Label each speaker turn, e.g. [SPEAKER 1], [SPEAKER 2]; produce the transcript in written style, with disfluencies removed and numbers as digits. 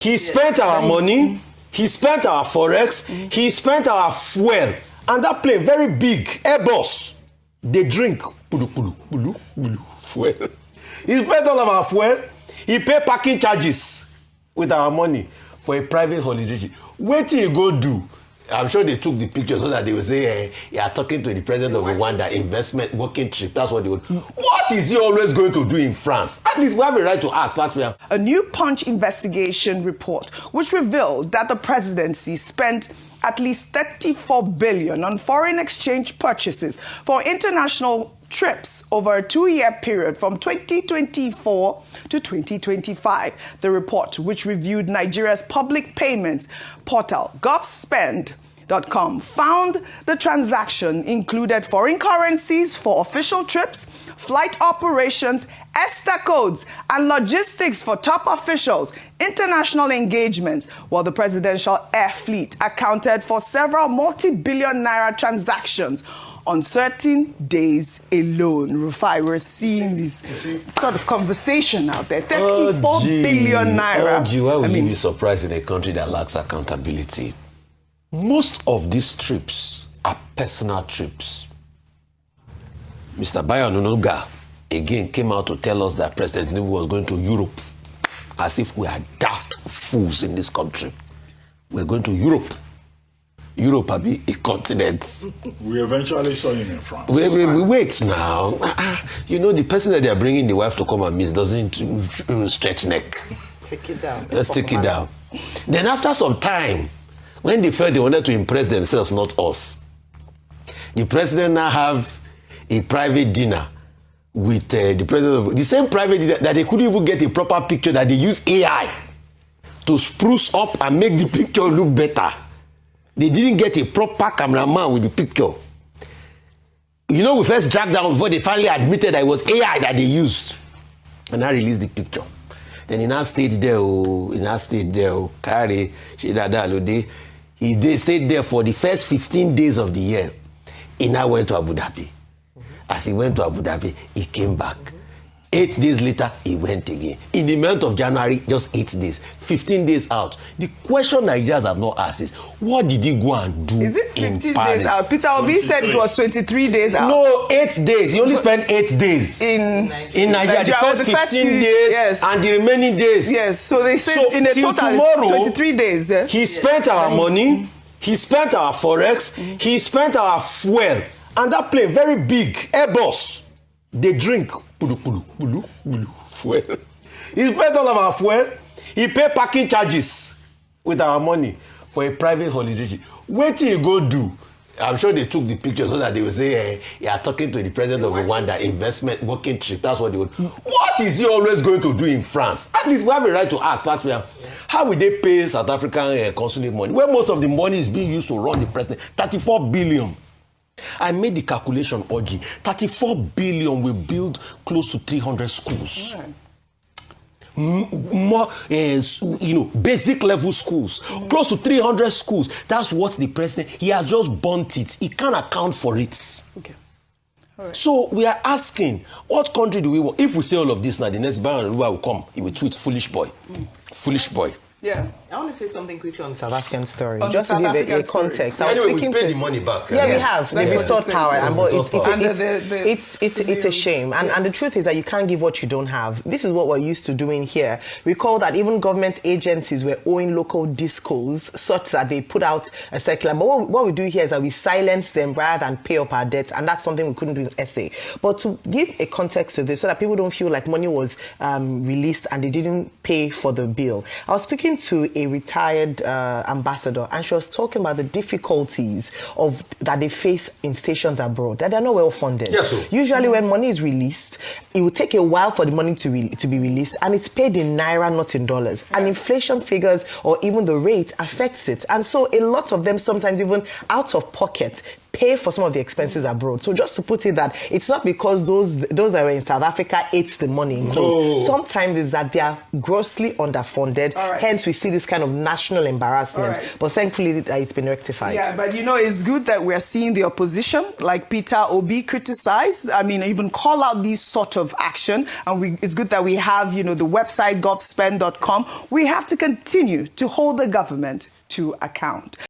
[SPEAKER 1] He spent our money, he spent our forex, he spent our fuel, and that plane, very big, Airbus, they drink fuel. He spent all of our fuel, he paid parking charges with our money for a private holiday. Wait till you go do. I'm sure they took the picture so that they will say, hey, you are talking to the president of Rwanda, investment, working trip. That's what they would. What is he always going to do in France? At least we have a right to ask.
[SPEAKER 2] A new Punch investigation report, which revealed that the presidency spent at least 34 billion on foreign exchange purchases for international trips over a 2-year period from 2024 to 2025. The report, which reviewed Nigeria's public payments portal, govspend.com, found the transaction included foreign currencies for official trips, flight operations, ESTA codes, and logistics for top officials, international engagements, while the presidential air fleet accounted for several multi-billion naira transactions on certain days alone. Rufai, we're seeing this sort of conversation out there. 34 billion naira.
[SPEAKER 1] Why would you be surprised in a country that lacks accountability? Most of these trips are personal trips. Mr. Bayo Ononuga again came out to tell us that President Tinubu was going to Europe, as if we are daft fools in this country. We're going to Europe. Europe be a continent.
[SPEAKER 3] We eventually saw him in France.
[SPEAKER 1] Wait now. You know, the person that they are bringing the wife to come and miss doesn't stretch neck.
[SPEAKER 4] Take it down.
[SPEAKER 1] Let's take it down. Then after some time, when they felt they wanted to impress themselves, not us, the president now have a private dinner with the president of the same private dinner that they couldn't even get a proper picture, that they use AI to spruce up and make the picture look better. They didn't get a proper cameraman with the picture. You know, we first dragged down before they finally admitted that it was AI that they used. And I released the picture. Then he now stayed there, Kari, Shidada Lode. He stayed there for the first 15 days of the year. He now went to Abu Dhabi. As he went to Abu Dhabi, he came back. 8 days later, he went again. In the month of January, just 8 days. 15 days out. The question Nigerians have not asked is, what did he go and do in Paris?
[SPEAKER 2] Is it 15 days out? Peter Obi said it was 23 days out.
[SPEAKER 1] No, 8 days. He only spent 8 days. In Nigeria. The first 15 days, yes, and the remaining days.
[SPEAKER 2] Yes, so they said in a total tomorrow, 23 days. Yeah?
[SPEAKER 1] He spent our money, he spent our forex, he spent our fuel, and that plane, very big, Airbus, they drink fuel. He spent all of our fuel, he paid parking charges with our money for a private holiday. Wait till you go do. I'm sure they took the picture so that they will say, hey, you are talking to the president of Rwanda, investment, working trip. That's what they would. What is he always going to do in France? At least we have a right to ask. How will they pay South African consulate money, where most of the money is being used to run the president? 34 billion. I made the calculation, Oji. 34 billion will build close to 300 schools. Right. More, basic level schools. Close to 300 schools. That's what the president, he has just burnt it. He can't account for it.
[SPEAKER 2] Okay. All right.
[SPEAKER 1] So we are asking, what country do we want? If we say all of this now, the next Baron will come. He will tweet, foolish boy. Foolish boy.
[SPEAKER 2] Yeah.
[SPEAKER 4] I want to say something quickly on the South African story.
[SPEAKER 2] On
[SPEAKER 4] just to give a context.
[SPEAKER 1] Anyway, we paid the money back.
[SPEAKER 4] Yeah, we have. They've restored power. It's a shame. And the truth is that you can't give what you don't have. This is what we're used to doing here. Recall that even government agencies were owing local discos such that they put out a circular. But what we do here is that we silence them rather than pay up our debts. And that's something we couldn't do with SA. But to give a context to this so that people don't feel like money was released and they didn't pay for the bill. I was speaking to a retired ambassador, and she was talking about the difficulties that they face in stations abroad, that they're not well funded.
[SPEAKER 1] Yes, sir.
[SPEAKER 4] Usually when money is released, it will take a while for the money to be released, and it's paid in naira, not in dollars. And inflation figures or even the rate affects it. And so a lot of them sometimes even out of pocket pay for some of the expenses abroad. So just to put it that it's not because those that were in South Africa ate the money. No. Sometimes it's that they are grossly underfunded. Hence, we see this kind of national embarrassment. But thankfully, it's been rectified.
[SPEAKER 2] Yeah, but it's good that we're seeing the opposition, like Peter Obi, criticize. I mean, even call out these sort of action. And it's good that we have, the website govspend.com. We have to continue to hold the government to account.